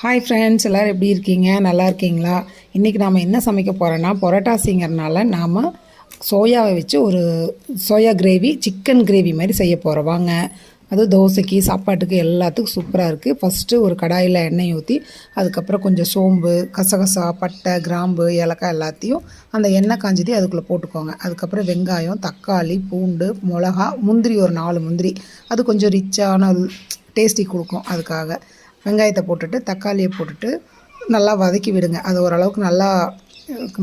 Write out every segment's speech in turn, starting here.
Hi friends, எல்லோரும் எப்படி இருக்கீங்க? நல்லா இருக்கீங்களா? இன்றைக்கி நாம் என்ன சமைக்க போகிறோன்னா, பொரோட்டாசிங்கிறனால நாம் சோயாவை வச்சு ஒரு சோயா கிரேவி, சிக்கன் கிரேவி மாதிரி செய்ய போகிறோம். வாங்க. அது தோசைக்கு, சாப்பாட்டுக்கு எல்லாத்துக்கும் சூப்பராக இருக்குது. ஃபஸ்ட்டு ஒரு கடாயில் எண்ணெய் ஊற்றி, அதுக்கப்புறம் கொஞ்சம் சோம்பு, கசகசா, பட்டை, கிராம்பு, ஏலக்காய் எல்லாத்தையும் அந்த எண்ணெய் காஞ்சதி அதுக்குள்ளே போட்டுக்கோங்க. அதுக்கப்புறம் வெங்காயம், தக்காளி, பூண்டு, மிளகா, முந்திரி ஒரு 4 முந்திரி. அது கொஞ்சம் ரிச்சான டேஸ்டி கொடுக்கும். அதுக்காக வெங்காயத்தை போட்டுட்டு தக்காளியை போட்டுட்டு நல்லா வதக்கி விடுங்க. அது ஓரளவுக்கு நல்லா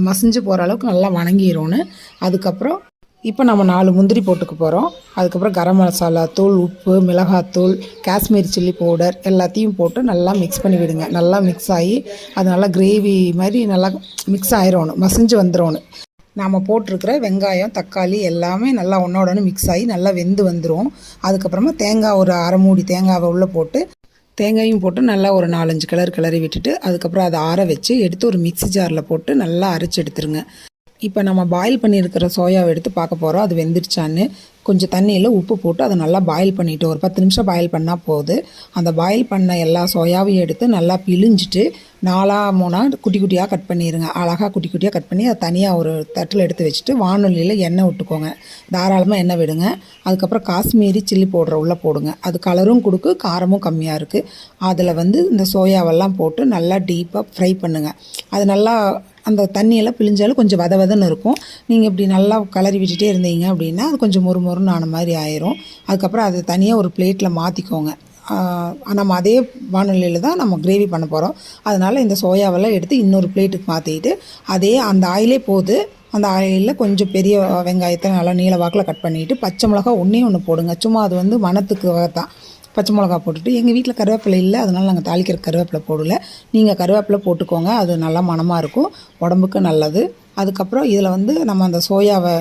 மசிஞ்சு போகிற அளவுக்கு நல்லா வணங்கிடும்னு. அதுக்கப்புறம் இப்போ நம்ம 4 முந்திரி போட்டுக்க போகிறோம். அதுக்கப்புறம் கரம் மசாலா தூள், உப்பு, மிளகாத்தூள், காஷ்மீர் சில்லி பவுடர் எல்லாத்தையும் போட்டு நல்லா மிக்ஸ் பண்ணி விடுங்க. நல்லா மிக்ஸ் ஆகி அது நல்லா கிரேவி மாதிரி நல்லா மிக்ஸ் ஆயிடணும், மசிஞ்சு வந்துடணும். நாம் போட்டிருக்கிற வெங்காயம், தக்காளி எல்லாமே நல்லா ஒன்றோடனே மிக்ஸ் ஆகி நல்லா வெந்து வந்துடும். அதுக்கப்புறமா தேங்காய் ஒரு அரை மூடி தேங்காவை உள்ளே போட்டு தேங்காயும் போட்டு நல்லா ஒரு 4-5 கிளறி விட்டுட்டு அதுக்கப்புறம் அதை ஆற வச்சு எடுத்து ஒரு மிக்ஸி ஜாரில் போட்டு நல்லா அரைச்சி எடுத்துருங்க. இப்போ நம்ம பாயில் பண்ணியிருக்கிற சோயாவை எடுத்து பார்க்க போகிறோம், அது வெந்துருச்சான்னு. கொஞ்சம் தண்ணியில் உப்பு போட்டு அதை நல்லா பாயில் பண்ணிவிட்டு ஒரு 10 நிமிஷம் பாயில் பண்ணால் போகுது. அந்த பாயில் பண்ண எல்லா சோயாவையும் எடுத்து நல்லா பிழிஞ்சிட்டு 4-3 குட்டி குட்டியாக கட் பண்ணிடுங்க. அழகாக குட்டி குட்டியாக கட் பண்ணி அதை தனியாக ஒரு தட்டில் எடுத்து வச்சுட்டு வானொலியில் எண்ணெய் விட்டுக்கோங்க. தாராளமாக எண்ணெய் விடுங்க. அதுக்கப்புறம் காஷ்மீரி சில்லி பவுடரை உள்ளே போடுங்க. அது கலரும் கொடுக்கு, காரமும் கம்மியாக இருக்குது. அதில் இந்த சோயாவெல்லாம் போட்டு நல்லா டீப்பாக ஃப்ரை பண்ணுங்கள். அது நல்லா அந்த தண்ணியெல்லாம் பிழிஞ்சாலும் கொஞ்சம் வதன்னு இருக்கும். நீங்கள் இப்படி நல்லா கலரி விட்டுட்டே இருந்தீங்க அப்படின்னா அது கொஞ்சம் மொறுமொறுன்னு ஆன மாதிரி ஆயிரும். அதுக்கப்புறம் அதை தனியாக ஒரு பிளேட்டில் மாற்றிக்கோங்க. நம்ம அதே வானொலியில் தான் நம்ம கிரேவி பண்ண போகிறோம். அதனால் இந்த சோயாவெல்லாம் எடுத்து இன்னொரு பிளேட்டுக்கு மாற்றிட்டு அதே அந்த ஆயிலே போது அந்த ஆயிலில் கொஞ்சம் பெரிய வெங்காயத்தை நல்லா நீல வாக்கில் கட் பண்ணிவிட்டு பச்சை மிளகா ஒன்று போடுங்க. சும்மா அது மணத்துக்கு தான் பச்சை மிளகா போட்டுட்டு, எங்கள் வீட்டில் கருவேப்பிலை இல்லை, அதனால் நாங்கள் தாளிக்கிற கருவேப்பிலை போடல. நீங்கள் கருவேப்பிலை போட்டுக்கோங்க, அது நல்லா மணமாக இருக்கும், உடம்புக்கு நல்லது. அதுக்கப்புறம் இதில் நம்ம அந்த சோயாவை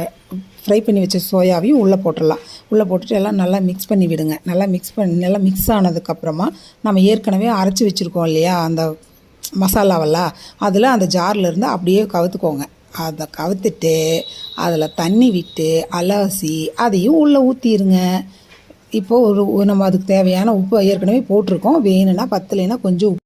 ஃப்ரை பண்ணி வச்ச சோயாவையும் உள்ளே போட்டுடலாம். உள்ளே போட்டுட்டு எல்லாம் நல்லா மிக்ஸ் பண்ணி விடுங்க. நல்லா மிக்ஸ் ஆனதுக்கப்புறமா நம்ம ஏற்கனவே அரைச்சி வச்சுருக்கோம் இல்லையா அந்த மசாலாவெல்லாம், அதில் அந்த ஜாரில் இருந்து அப்படியே கவுத்துக்கோங்க. அதை கவுத்துட்டு அதில் தண்ணி விட்டு அலசி அதையும் உள்ளே ஊற்றிடுங்க. இப்போது நம்ம அதுக்கு தேவையான உப்பு ஏற்கனவே போட்டிருக்கோம். வேணும்னா பத்தலைன்னா கொஞ்சம்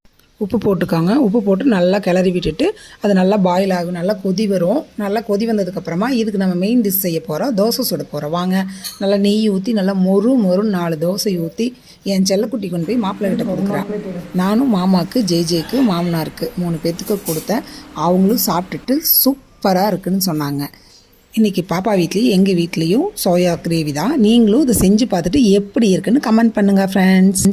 உப்பு போட்டுக்கோங்க. உப்பு போட்டு நல்லா கிளறி விட்டுட்டு அது நல்லா பாயில் ஆகும், நல்லா கொதி வரும். நல்லா கொதி வந்ததுக்கப்புறமா இதுக்கு நம்ம மெயின் டிஷ் செய்ய போகிறோம், தோசை சுட போகிறோம். வாங்க. நல்லா நெய் ஊற்றி நல்லா மொறு 4 தோசை ஊற்றி என் செல்லக்குட்டி கொண்டு போய் மாப்பிள்ளை கிட்ட கொடுக்குறேன். நானும் மாமாவுக்கு, ஜெய்க்கு, மாமனாருக்கு 3 பேர்த்துக்கு கொடுத்தேன். அவங்களும் சாப்பிட்டுட்டு சூப்பராக இருக்குதுன்னு சொன்னாங்க. இன்றைக்கி பாப்பா வீட்லேயும் எங்கள் வீட்லேயும் சோயா கிரேவி தான். நீங்களும் இதை செஞ்சு பார்த்துட்டு எப்படி இருக்குன்னு கமெண்ட் பண்ணுங்கள் ஃப்ரெண்ட்ஸ்.